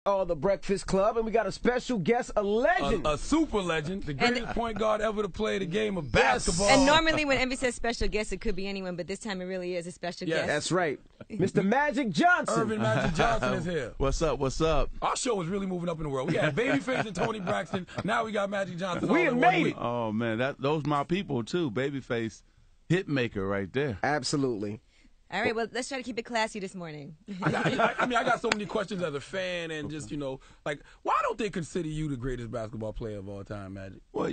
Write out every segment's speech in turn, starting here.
Oh, the Breakfast Club, and we got a special guest, a legend. A super legend, the greatest point guard ever to play the game of basketball. And normally when Envy says special guest, it could be anyone, but this time it really is a special guest. That's right. Mr. Magic Johnson. Irvin Magic Johnson is here. What's up? What's up? Our show is really moving up in the world. We had Babyface and Tony Braxton. Now we got Magic Johnson. We all in made 1 week. it. Oh, man, those my people, too. Babyface, hit maker right there. Absolutely. All right, well, let's try to keep it classy this morning. I got so many questions as a fan and just, like, why don't they consider you the greatest basketball player of all time, Magic? Well,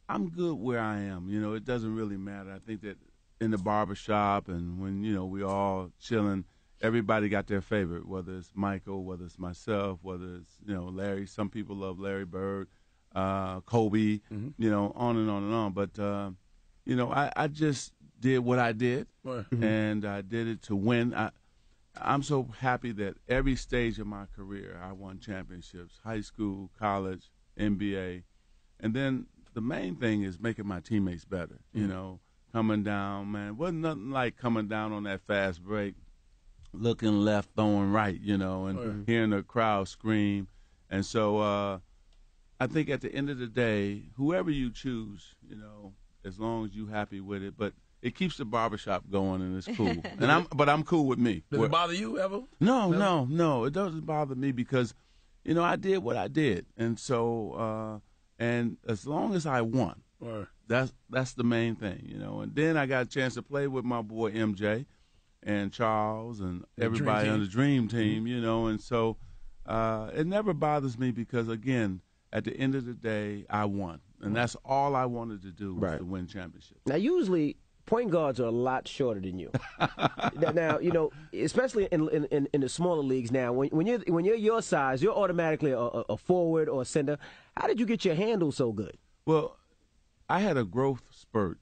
I'm good where I am. It doesn't really matter. I think that in the barbershop and when, we all chilling, everybody got their favorite, whether it's Michael, whether it's myself, whether it's, Larry. Some people love Larry Bird, Kobe, on and on and on. But, I just did what I did, and I did it to win. I'm so happy that every stage of my career I won championships, high school, college, NBA. And then the main thing is making my teammates better, coming down, man. It wasn't nothing like coming down on that fast break, looking left, throwing right, and hearing the crowd scream. And so I think at the end of the day, whoever you choose, as long as you're happy with it, but it keeps the barbershop going and it's cool. But I'm cool with me. Does it bother you ever? No. It doesn't bother me because, I did what I did. And so, and as long as I won, that's the main thing, And then I got a chance to play with my boy MJ and Charles and everybody on the Dream Team, And so it never bothers me because, again, at the end of the day, I won. And that's all I wanted to do was to win championships. Now, usually point guards are a lot shorter than you. Now, especially in the smaller leagues now, when you're your size, you're automatically a forward or a center. How did you get your handle so good? Well, I had a growth spurt.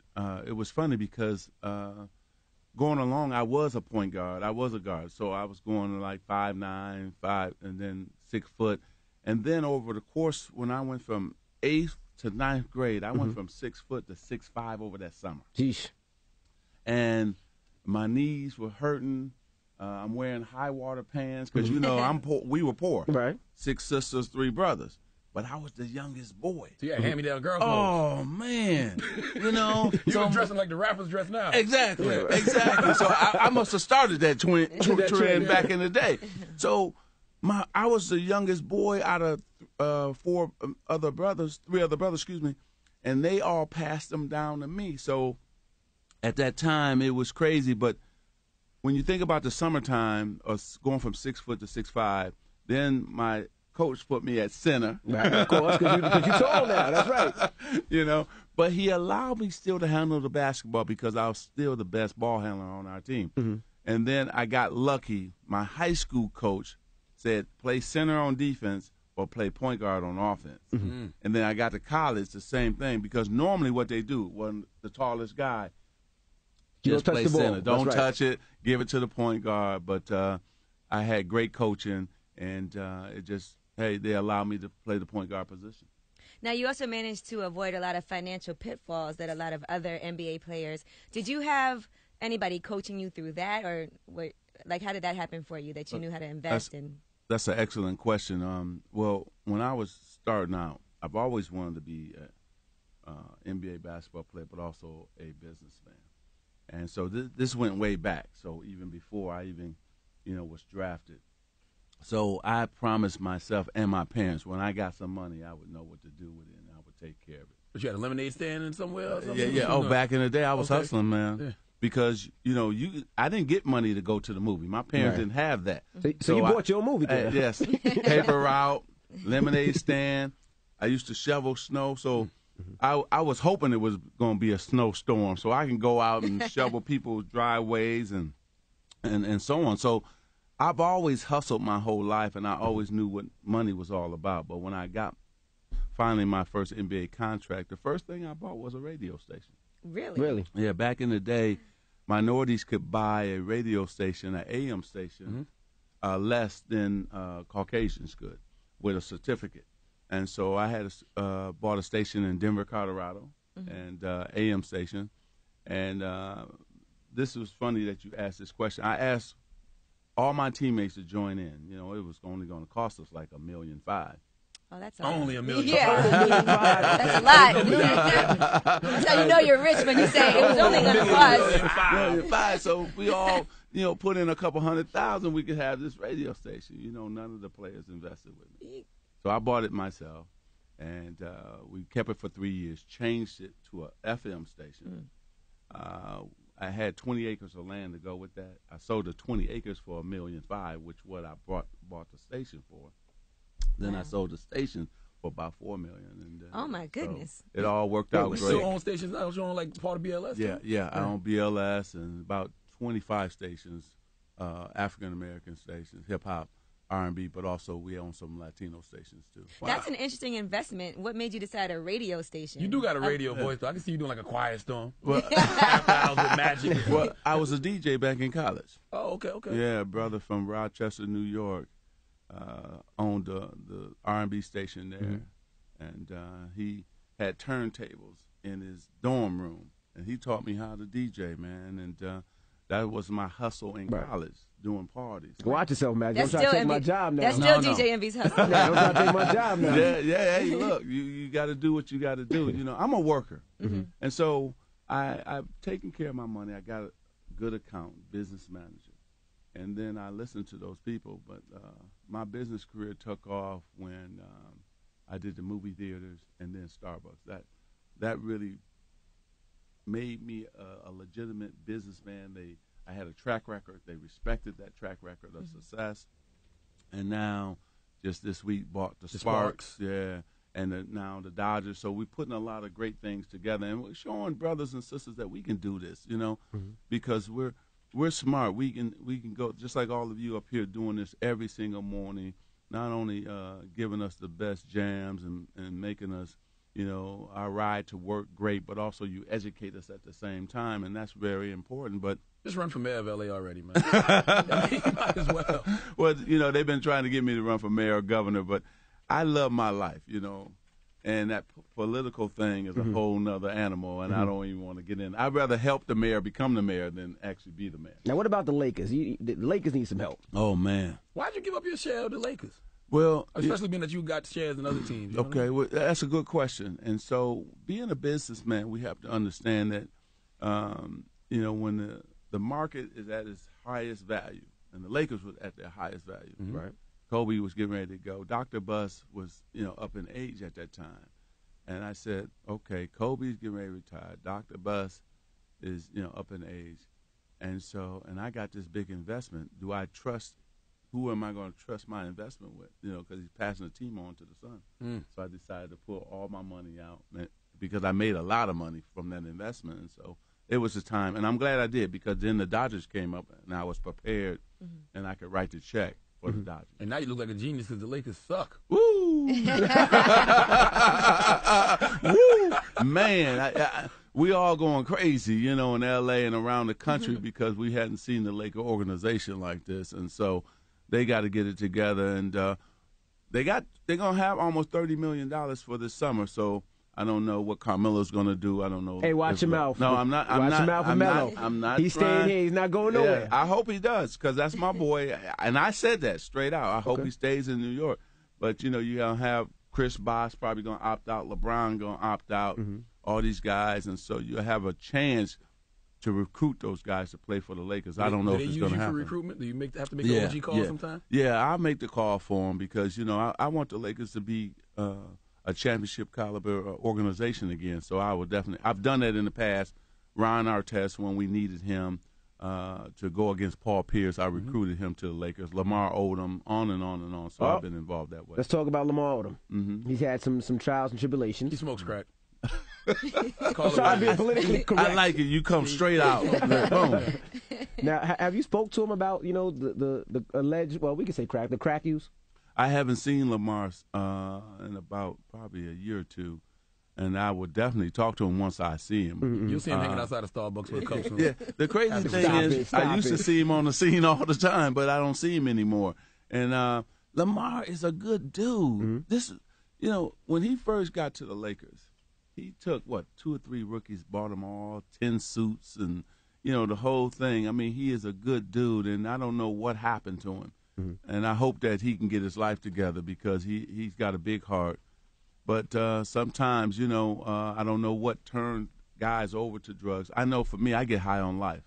It was funny because going along, I was a point guard. I was a guard. So I was going to like 5'9", 5, and then 6 foot. And then over the course, when I went from 8th to 9th grade, I went from 6 foot to 6'5" over that summer. Jeez. And my knees were hurting. I'm wearing high water pants because, I'm poor. We were poor. Right. 6 sisters, 3 brothers. But I was the youngest boy. So you had hand-me-down girl clothes. Oh, man. You were dressing like the rappers dress now. Exactly. So I must have started that trend back in the day. So I was the youngest boy out of 3 other brothers, and they all passed them down to me. So at that time, it was crazy. But when you think about the summertime, going from 6 foot to 6'5", then my coach put me at center. Right, of course, because you're tall now. That's right. But he allowed me still to handle the basketball because I was still the best ball handler on our team. Mm-hmm. And then I got lucky. My high school coach said, play center on defense or play point guard on offense. Mm-hmm. And then I got to college, the same thing, because normally what they do, when the tallest guy, just play center. Don't touch it, give it to the point guard. But I had great coaching, and they allowed me to play the point guard position. Now, you also managed to avoid a lot of financial pitfalls that a lot of other NBA players. Did you have anybody coaching you through that, or how did that happen for you, that you knew how to invest in? That's an excellent question. Well, when I was starting out, I've always wanted to be an NBA basketball player, but also a businessman. And so this went way back. So even before I even, was drafted. So I promised myself and my parents when I got some money, I would know what to do with it and I would take care of it. But you had a lemonade stand in somewhere or something? Yeah. Oh, back in the day, I was hustling, man. Yeah. Because, I didn't get money to go to the movie. My parents didn't have that. So you bought your movie theater. Yes. Paper route, lemonade stand. I used to shovel snow. So I was hoping it was going to be a snowstorm so I can go out and shovel people's driveways and so on. So I've always hustled my whole life, and I always knew what money was all about. But when I got finally my first NBA contract, the first thing I bought was a radio station. Really? Yeah, back in the day, minorities could buy a radio station, an AM station, less than Caucasians could with a certificate. And so I had bought a station in Denver, Colorado, and AM station. And this was funny that you asked this question. I asked all my teammates to join in. You know, it was only going to cost us like $1.5 million. Oh, that's Only $1 million. Yeah, that's a lot. That's how you know you're rich when you say it was only going to cost. $1.5 million. So we all, you know, put in a couple $100,000. We could have this radio station. You know, none of the players invested with me. So I bought it myself, and we kept it for 3 years. Changed it to a FM station. I had 20 acres of land to go with that. I sold the 20 acres for $1.5 million, which what I bought the station for. Then I sold the station for about $4 million. And, oh my goodness! So it all worked out great. You still own stations now? You own like part of BLS? Yeah. I own BLS and about 25 stations, African American stations, hip hop, R&B, but also we own some Latino stations too. Wow. That's an interesting investment. What made you decide a radio station? You do got a radio voice, though. I can see you doing like a Quiet Storm. Well, with Magic. Well, I was a DJ back in college. Oh, okay. Yeah, brother from Rochester, New York, owned the R&B station there, and he had turntables in his dorm room, and he taught me how to DJ, man, and that was my hustle in college, doing parties. Watch yourself, man. Don't try to take my job now. That's still DJ Envy's hustle. Don't try to take my job now. Yeah. Hey, look, you got to do what you got to do. You know, I'm a worker, and so I've taken care of my money. I got a good accountant, business manager, and then I listened to those people. But my business career took off when I did the movie theaters and then Starbucks. That really made me a legitimate businessman. I had a track record. They respected that track record of success. And now, just this week, bought the Sparks. Yeah, and now the Dodgers. So we're putting a lot of great things together, and we're showing brothers and sisters that we can do this, you know, because we're smart. We can go, just like all of you up here doing this every single morning, not only giving us the best jams and making us, you know, our ride to work great, but also you educate us at the same time, and that's very important. But just run for mayor of L.A. already, man. You might as well. Well, you know, they've been trying to get me to run for mayor or governor, but I love my life, you know, and that political thing is a whole nother animal, and I don't even want to get in. I'd rather help the mayor become the mayor than actually be the mayor. Now, what about the Lakers? The Lakers need some help. Oh, man. Why'd you give up your share of the Lakers? Well, especially being that you got shares in other teams. Okay, well, that's a good question. And so, being a businessman, we have to understand that, you know, when the market is at its highest value, and the Lakers were at their highest value, right? Kobe was getting ready to go. Dr. Buss was, you know, up in age at that time, and I said, okay, Kobe's getting ready to retire. Dr. Buss is, you know, up in age, and so, and I got this big investment. Do I trust? Who am I going to trust my investment with? You know, because he's passing the team on to the son. So I decided to pull all my money out because I made a lot of money from that investment. And so it was the time. And I'm glad I did, because then the Dodgers came up and I was prepared and I could write the check for the Dodgers. And now you look like a genius because the Lakers suck. Woo! Woo! Man, we all going crazy, you know, in L.A. and around the country because we hadn't seen the Laker organization like this. And so they got to get it together, and they're gonna have almost $30 million for this summer. So I don't know what Carmelo's gonna do. I don't know. Hey, watch your mouth. No, I'm not. Watch your mouth for Melo. I'm not. He's staying here. He's not going nowhere. I hope he does, because that's my boy, and I said that straight out. I hope he stays in New York. But you know, you gonna have Chris Bosh probably gonna opt out. LeBron gonna opt out. All these guys, and so you have a chance to recruit those guys to play for the Lakers. I don't know if it's going to happen. Do they use you for recruitment? Do you have to make an OG call sometime? Yeah, I'll make the call for them, because, you know, I want the Lakers to be a championship caliber organization again. So I will definitely – I've done that in the past. Ron Artest, when we needed him to go against Paul Pierce, I recruited him to the Lakers. Lamar Odom, on and on and on. So I've been involved that way. Let's talk about Lamar Odom. He's had some trials and tribulations. He smokes crack. I'm trying to be politically correct. I like it. You come straight out. Boom. Now, have you spoke to him about, you know, the alleged, well, we can say the crack use? I haven't seen Lamar in about probably a year or two, and I would definitely talk to him once I see him. You'll see him hanging outside of Starbucks with a cup. Yeah, the crazy thing is I used to see him on the scene all the time, but I don't see him anymore. And Lamar is a good dude. This, you know, when he first got to the Lakers, he took, 2 or 3 rookies, bought them all, 10 suits, and, the whole thing. I mean, he is a good dude, and I don't know what happened to him. And I hope that he can get his life together because he's got a big heart. But sometimes, I don't know what turned guys over to drugs. I know for me, I get high on life.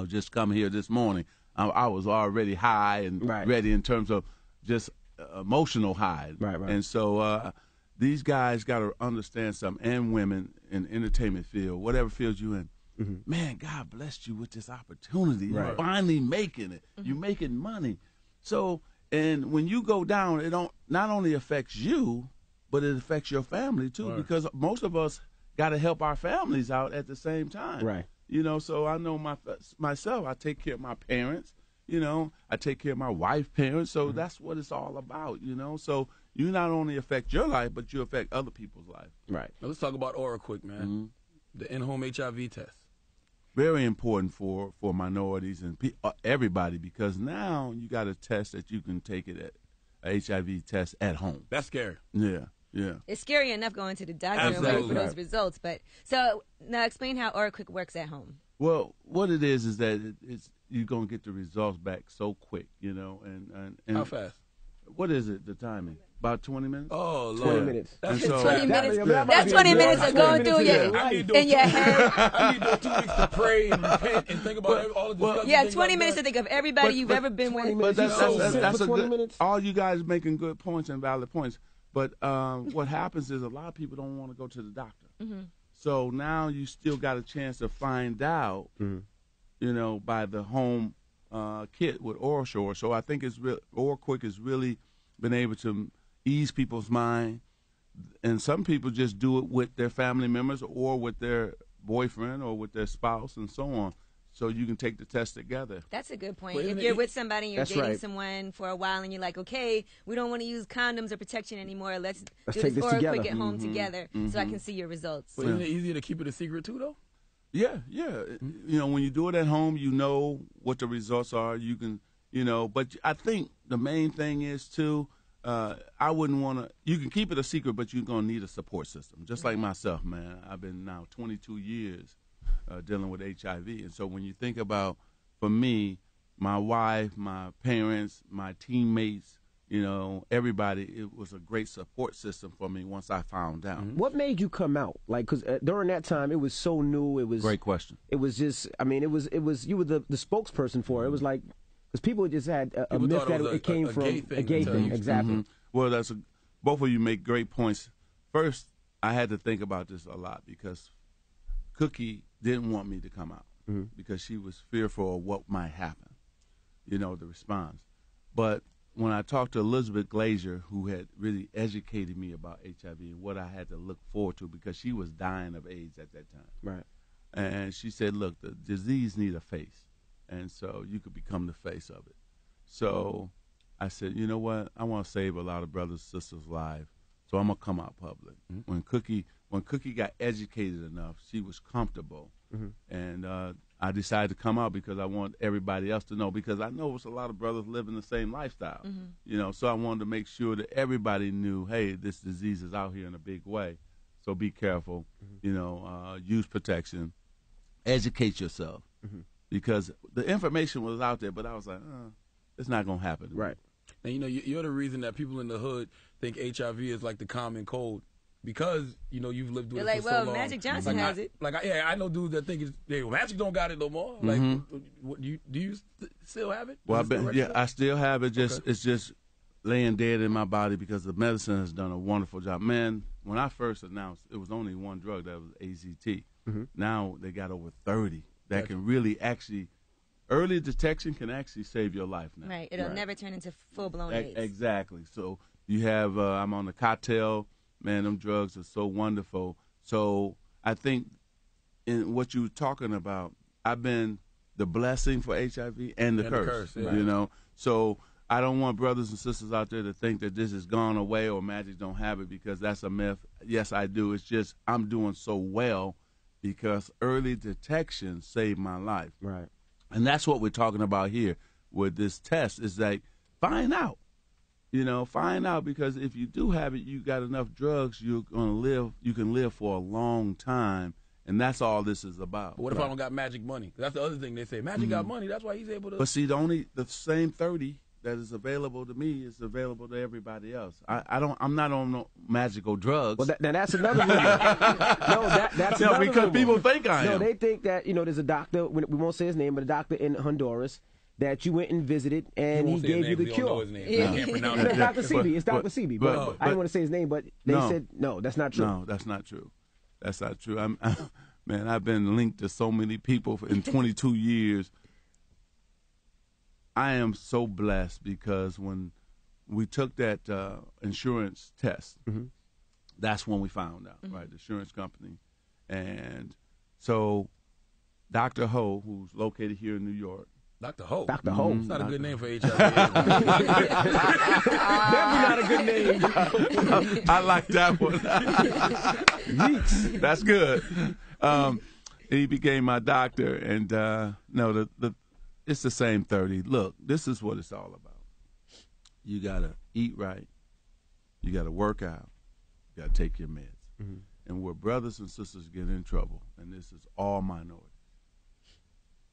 Just come here this morning, I was already high and ready in terms of just emotional high. Right. And so these guys got to understand something, and women in the entertainment field, whatever field you in. Man, God blessed you with this opportunity. Right. You're finally making it. You're making money. So, and when you go down, it not only affects you, but it affects your family too, because most of us got to help our families out at the same time. Right. So I know myself. I take care of my parents. I take care of my wife's parents. So that's what it's all about. So you not only affect your life, but you affect other people's life. Right. Now let's talk about Aura quick, man. The in-home HIV test. Very important for minorities and everybody, because now you got a test that you can take it at a HIV test at home. That's scary. Yeah. It's scary enough going to the doctor and waiting for those results. But so now explain how Aura Quick works at home. Well, what it is that you're gonna get the results back so quick, and How fast? What is it? The timing? About 20 minutes. Oh, Lord. 20 minutes. That's 20 minutes. that might That's be 20 a minutes good- of going 20 through minutes your of I need to in your head. I need those 2 weeks to pray and repent and think about all of this stuff. Yeah, 20 minutes to think of everybody you've ever been with. But that's for a 20 good. minutes? All you guys making good points and valid points. But what happens is a lot of people don't want to go to the doctor. So now you still got a chance to find out, by the home kit with OraSure. So I think Aura Quick has really been able to ease people's mind. And some people just do it with their family members or with their boyfriend or with their spouse and so on. So you can take the test together. That's a good point. Well, If you're with somebody and you're That's dating right. someone for a while and you're like, okay, we don't want to use condoms or protection anymore. Let's do take this Aura together. Quick at home together so I can see your results. But isn't it easier to keep it a secret too, though? Yeah. When you do it at home, you know what the results are. You can, but I think the main thing is too, I wouldn't want to, you can keep it a secret, but you're going to need a support system. Just like myself, man. I've been now 22 years dealing with HIV. And so when you think about, for me, my wife, my parents, my teammates, everybody, it was a great support system for me once I found out. What made you come out? Like, because during that time, it was so new. It was Great question. It was just, it was you were the spokesperson for it. It was like, because people just had a People myth thought that it was it came a from gay thing a gay to thing. you. Exactly. Well, both of you make great points. First, I had to think about this a lot because Cookie didn't want me to come out because she was fearful of what might happen, the response. But when I talked to Elizabeth Glazier, who had really educated me about HIV and what I had to look forward to, because she was dying of AIDS at that time. Right. And she said, look, the disease need a face, and so you could become the face of it. So I said, you know what? I want to save a lot of brothers and sisters' lives, so I'm going to come out public. When Cookie got educated enough, she was comfortable, and I decided to come out because I want everybody else to know, because I know it's a lot of brothers living the same lifestyle, so I wanted to make sure that everybody knew, hey, this disease is out here in a big way, so be careful, use protection, educate yourself, because the information was out there, but I was like, it's not going to happen. Right. And you're the reason that people in the hood think HIV is like the common cold, because you've lived with They're it for like, so long. Magic Johnson has it. I know dudes that think Magic don't got it no more. Like, do you still have it? Well, Is it still registered? I still have it. Okay. It's just laying dead in my body because the medicine has done a wonderful job. Man, when I first announced, it was only one drug, that was AZT. Now they got over 30 that can really actually, early detection can actually save your life now. Right. It'll never turn into full-blown AIDS. Exactly. So you have, I'm on the cocktail. Man, them drugs are so wonderful. So I think in what you were talking about, I've been the blessing for HIV and the curse. Yeah. So I don't want brothers and sisters out there to think that this has gone away or Magic don't have it, because that's a myth. Yes, I do. It's just I'm doing so well because early detection saved my life. Right. And that's what we're talking about here with this test, is like, find out. Find out, because if you do have it, you got enough drugs, you can live for a long time And that's all this is about. But what if I don't got Magic money? That's the other thing they say. Magic got money. That's why he's able to. But see, the same 30 that is available to me is available to everybody else. I'm not on no magical drugs. Well, now that's another rumor. That's another because rumor. people think I am. No, they think that there's a doctor. We won't say his name, but a doctor in Honduras that you went and visited, and he gave you the cure. Yeah. Dr. Sebi. It's Dr. Sebi. But I didn't want to say his name, but they said no, that's not true. No, that's not true. That's not true. Man, I've been linked to so many people in 22 years. I am so blessed because when we took that insurance test, that's when we found out, right? The insurance company. And so Dr. Ho, who's located here in New York. Dr. Ho. Dr. Ho. It's not a good name for HIV. Definitely not a good name. I like that one. That's good. He became my doctor, and no, it's the same 30. Look, this is what it's all about. You gotta eat right. You gotta work out. You gotta take your meds. And where brothers and sisters get in trouble, and this is all minorities,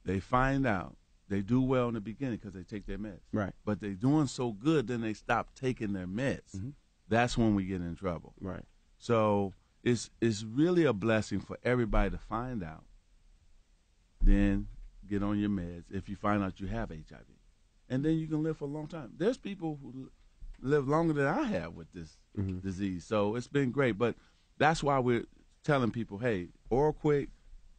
they find out. They do well in the beginning because they take their meds. Right. But they're doing so good, then they stop taking their meds. That's when we get in trouble. Right. So it's really a blessing for everybody to find out, then get on your meds if you find out you have HIV. And then you can live for a long time. There's people who live longer than I have with this disease. So it's been great. But that's why we're telling people, hey, OraQuick,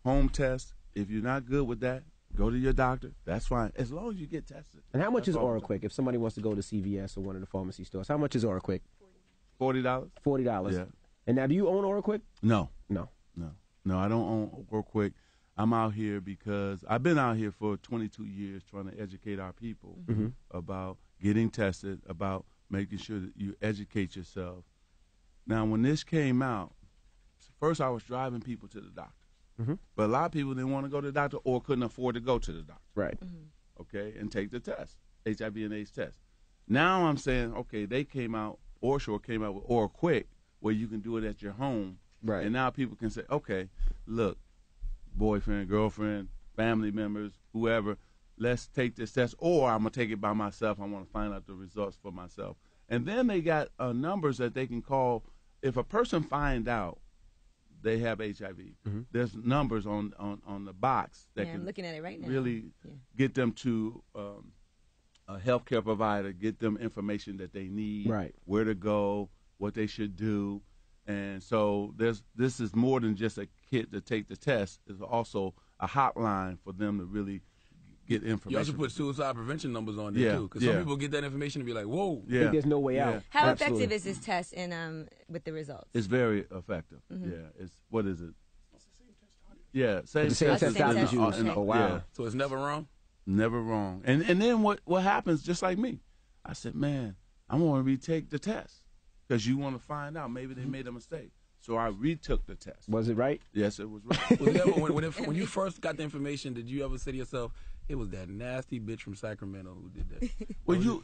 home test, if you're not good with that, go to your doctor. That's fine, as long as you get tested. And how much is OraQuick? If somebody wants to go to CVS or one of the pharmacy stores, how much is OraQuick? $40. $40. Yeah. And now, do you own OraQuick? No, No. I don't own OraQuick. I'm out here because I've been out here for 22 years trying to educate our people about getting tested, about making sure that you educate yourself. Now, when this came out, first I was driving people to the doctor. But a lot of people didn't want to go to the doctor or couldn't afford to go to the doctor. Right. Okay, and take the test, HIV and AIDS test. Now I'm saying, okay, they came out, OraSure came out with OraQuick, where you can do it at your home. Right. And now people can say, okay, look, boyfriend, girlfriend, family members, whoever, let's take this test, or I'm going to take it by myself. I want to find out the results for myself. And then they got numbers that they can call. If a person find out they have HIV, there's numbers on the box that can I'm looking at it right now. really get them to a healthcare provider, get them information that they need, Right. where to go, what they should do. And so this is more than just a kit to take the test. It's also a hotline for them to really get information. You also put suicide prevention numbers on there, too. Because some people get that information and be like, whoa. I think there's no way out. How Absolutely. effective is this test in with the results? It's very effective. Yeah. It's, what is it? Yeah, same The same test doctors use. Okay. Oh, wow. Yeah. So it's never wrong? Never wrong. And then what happens, just like me, I said, man, I want to retake the test because you want to find out. Maybe they made a mistake. So I retook the test. Was it right? Yes, it was right. Was it ever, when you first got the information, did you ever say to yourself, it was that nasty bitch from Sacramento who did that? Well, you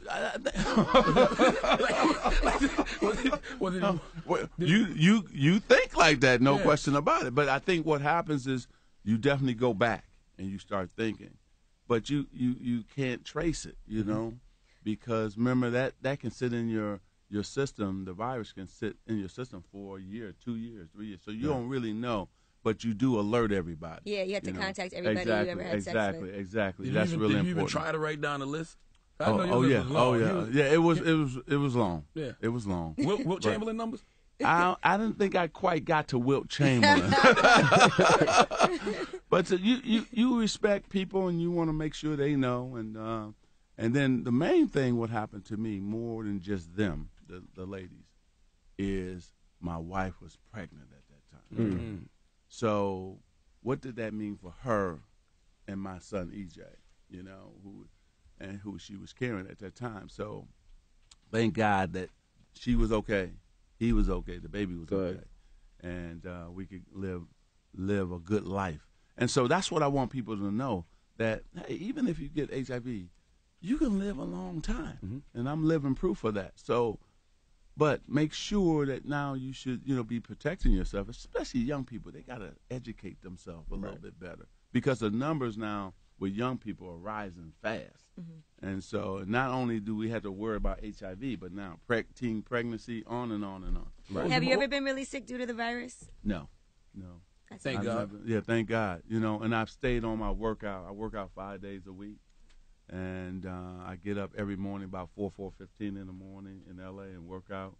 think like that, no question about it. But I think what happens is you definitely go back and you start thinking, but you can't trace it, you know, because remember that can sit in your system. The virus can sit in your system for a year, 2 years, 3 years. So you don't really know. But you do alert everybody. Yeah, you have to contact everybody exactly, you ever had sex with. Exactly. Did That's really important. Did you even try to write down a list? Oh yeah. It was long. Yeah, it was long. Wilt Chamberlain numbers? I didn't think I quite got to Wilt Chamberlain. But you respect people and you want to make sure they know, and then the main thing what happened to me more than just them, the ladies, is my wife was pregnant at that time. Mm-hmm. So what did that mean for her and my son EJ, you know, who she was carrying at that time. So thank God that she was okay, he was okay, the baby was okay, and we could live a good life. And so that's what I want people to know, that hey, even if you get HIV, you can live a long time, and I'm living proof of that. So But make sure that now you should, be protecting yourself, especially young people. They got to educate themselves a little bit better because the numbers now with young people are rising fast. Mm-hmm. And so not only do we have to worry about HIV, but now teen pregnancy, on and on and on. Right. Have you ever been really sick due to the virus? No. Thank God. Thank God. And I've stayed on my workout. I work out 5 days a week. And I get up every morning about 4:15 in the morning in LA and work out,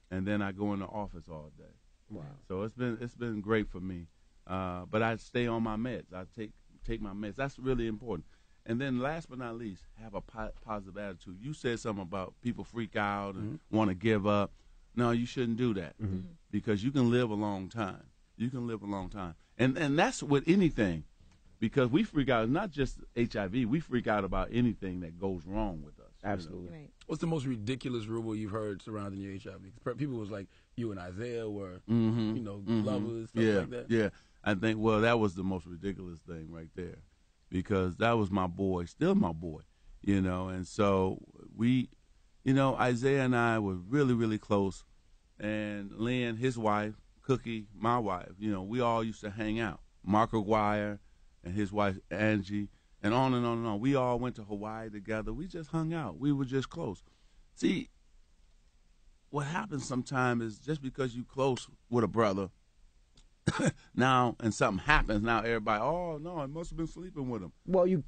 and then I go in the office all day. Wow! So it's been great for me, but I stay on my meds. I take my meds. That's really important. And then last but not least, have a positive attitude. You said something about people freak out and want to give up. No, you shouldn't do that because you can live a long time. You can live a long time, and that's with anything. Because we freak out, not just HIV, we freak out about anything that goes wrong with us. Absolutely. Right. What's the most ridiculous rumor you've heard surrounding your HIV? People was like you and Isaiah were, lovers, stuff like that. Yeah, I think, that was the most ridiculous thing right there. Because that was my boy, still my boy, And so we, Isaiah and I were really, really close. And Lynn, his wife, Cookie, my wife, we all used to hang out. Mark Aguirre and his wife Angie, and on and on and on. We all went to Hawaii together. We just hung out. We were just close. See, what happens sometimes is just because you close with a brother now and something happens, now everybody, oh no, I must have been sleeping with him. Well, you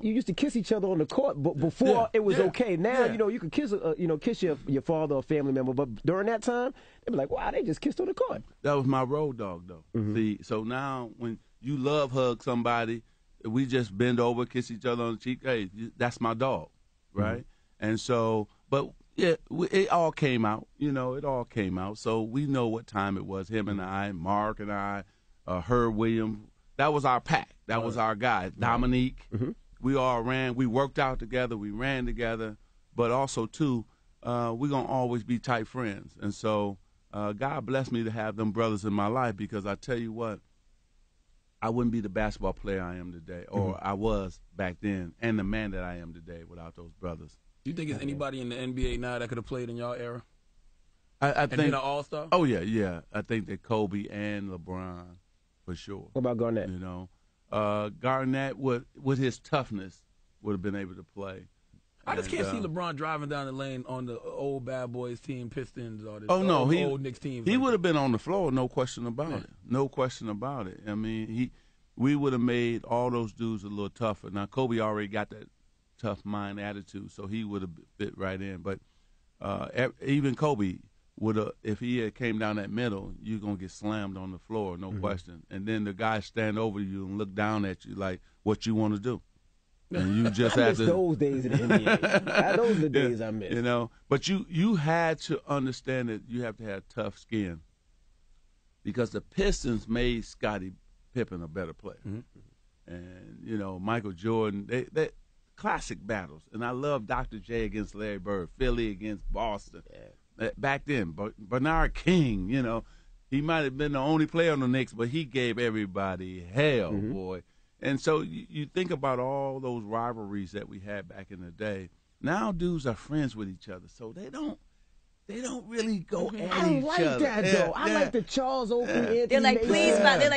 used to kiss each other on the court, but before it was okay. Now you can kiss kiss your father or family member, but during that time they'd be like, wow, they just kissed on the court. That was my road dog though. Mm-hmm. See, so now when you love hug somebody, we just bend over, kiss each other on the cheek. Hey, that's my dog, right? Mm-hmm. And so, but yeah, it all came out. It all came out. So we know what time it was. Him and I, Mark and I, Herb Williams. That was our pack. That was our guys. Dominique. Mm-hmm. We all ran. We worked out together. We ran together. But also too, we're gonna always be tight friends. And so, God bless me to have them brothers in my life because I tell you what. I wouldn't be the basketball player I am today, or I was back then, and the man that I am today without those brothers. Do you think there's anybody in the NBA now that could have played in y'all era? I think been an all-star? Oh, yeah. I think that Kobe and LeBron, for sure. What about Garnett? Garnett, with his toughness, would have been able to play. I just can't see LeBron driving down the lane on the old bad boys team, Pistons, or the old Knicks team. He would have been on the floor, no question about it. No question about it. I mean, we would have made all those dudes a little tougher. Now, Kobe already got that tough mind attitude, so he would have fit right in. But even Kobe would have, if he had came down that middle, you're going to get slammed on the floor, no question. And then the guys stand over you and look down at you like, what you want to do? And you just I had miss those days in the NBA. Those are the days I miss. But you had to understand that you have to have tough skin because the Pistons made Scottie Pippen a better player. Mm-hmm. And, Michael Jordan, they classic battles. And I love Dr. J against Larry Bird, Philly against Boston. Yeah. Back then, Bernard King, he might have been the only player on the Knicks, but he gave everybody hell, boy. And so you think about all those rivalries that we had back in the day. Now dudes are friends with each other, so they don't really go at each other. I don't like that though. I like the Charles Oakley. Anthony They're like,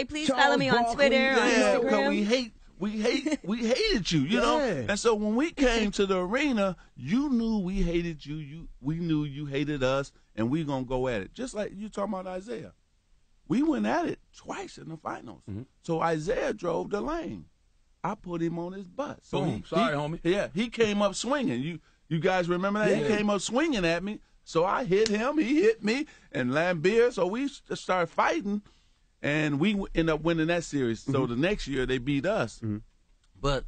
please follow me on Twitter, on Instagram. Because we hated you, know. And so when we came to the arena, you knew we hated you. We knew you hated us, and we gonna go at it. Just like you talking about Isaiah. We went at it twice in the finals. Mm-hmm. So Isaiah drove the lane. I put him on his butt. So homie. Yeah, he came up swinging. You guys remember that? Yeah. He came up swinging at me. So I hit him. He hit me. And Lambeer. So we started fighting. And we ended up winning that series. So the next year they beat us. Mm-hmm. But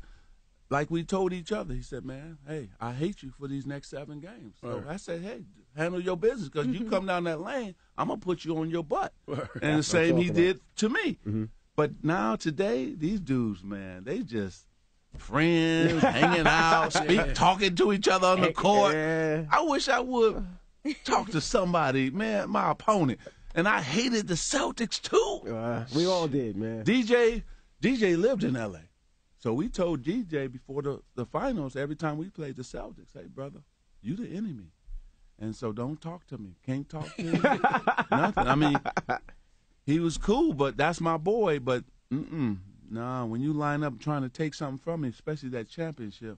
like we told each other, he said, man, hey, I hate you for these next 7 games. So I said, hey, handle your business because you come down that lane, I'm going to put you on your butt. And the same he did to me. Mm-hmm. But now today, these dudes, man, they just friends, hanging out, talking to each other on the court. I wish I would talk to somebody, man, my opponent. And I hated the Celtics too. We all did, man. DJ lived in L.A. So we told DJ before the finals, every time we played the Celtics, hey, brother, you the enemy. And so don't talk to me. Can't talk to me. Nothing. I mean, he was cool, but that's my boy. But, nah, when you line up trying to take something from me, especially that championship,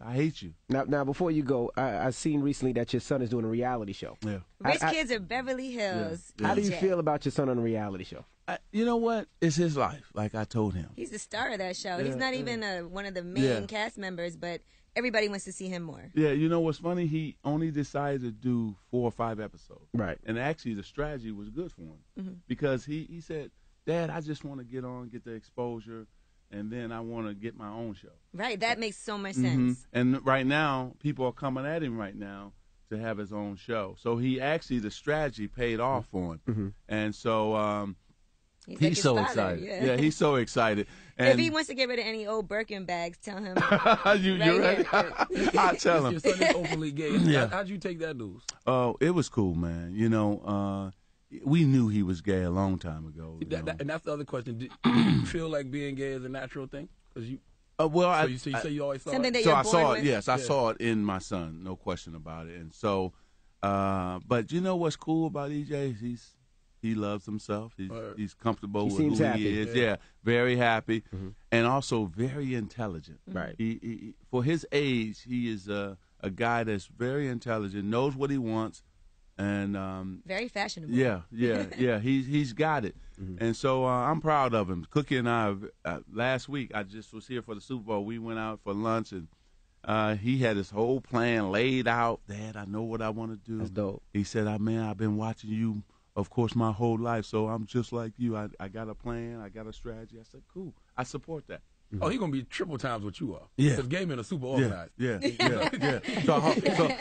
I hate you. Now, before you go, I've seen recently that your son is doing a reality show. Yeah. Rich Kids of Beverly Hills. Yeah. How do you feel about your son on a reality show? You know what? It's his life, like I told him. He's the star of that show. Yeah, He's not even one of the main cast members, but everybody wants to see him more. Yeah, you know what's funny? He only decided to do 4 or 5 episodes. Right. And actually, the strategy was good for him because he said, Dad, I just want to get on, get the exposure, and then I want to get my own show. Right. That makes so much sense. And right now, people are coming at him right now to have his own show. So he actually, the strategy paid off for him. And so he's so excited. Yeah, he's so excited. And if he wants to get rid of any old Birkin bags, tell him. you ready? I'll tell him. Your son is openly gay. Yeah. How'd you take that news? Oh, it was cool, man. You know, we knew he was gay a long time ago. And that's the other question. Did you feel like being gay is a natural thing? Because you. Well, so you say you always saw something it? that you're I saw born it. with? Yes, I saw it in my son. No question about it. And so, but you know what's cool about EJ? He loves himself. He's comfortable with who happy. He is. Yeah, very happy, and also very intelligent. Right. He for his age, he is a guy that's very intelligent, knows what he wants, and very fashionable. Yeah. He's got it, and so I'm proud of him. Cookie and I last week, I just was here for the Super Bowl. We went out for lunch, and he had his whole plan laid out. Dad, I know what I want to do. That's dope. He said, "Man, I've been watching you, of course, my whole life, so I'm just like you. I got a plan. I got a strategy." I said, "Cool. I support that." Oh, he's going to be triple times what you are. Yeah. Because gay men are super organized. Yeah.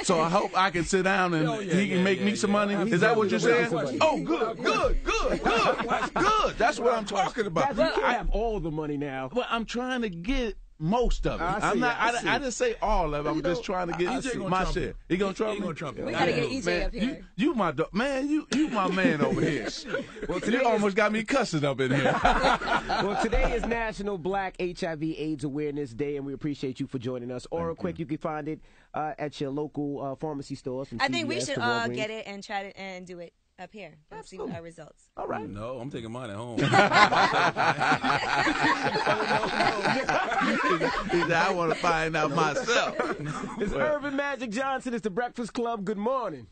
So I hope I can sit down and he can make me some money. Is that what you're saying? Oh, good. That's what I'm talking about. I have all the money now. Well, I'm trying to get most of it. I didn't say all of it. I'm just trying to get my share. He gonna trump me? We gotta get EJ up here. You my man. You my man over here. Well, you almost got me cussing up in here. Well, today is National Black HIV/AIDS Awareness Day, and we appreciate you for joining us. Or quick, you can find it at your local pharmacy stores. I think we should all get it and try to and do it up here and see our results. All right. No, I'm taking mine at home. I want to find out myself. It's Urban Magic Johnson. It's the Breakfast Club. Good morning.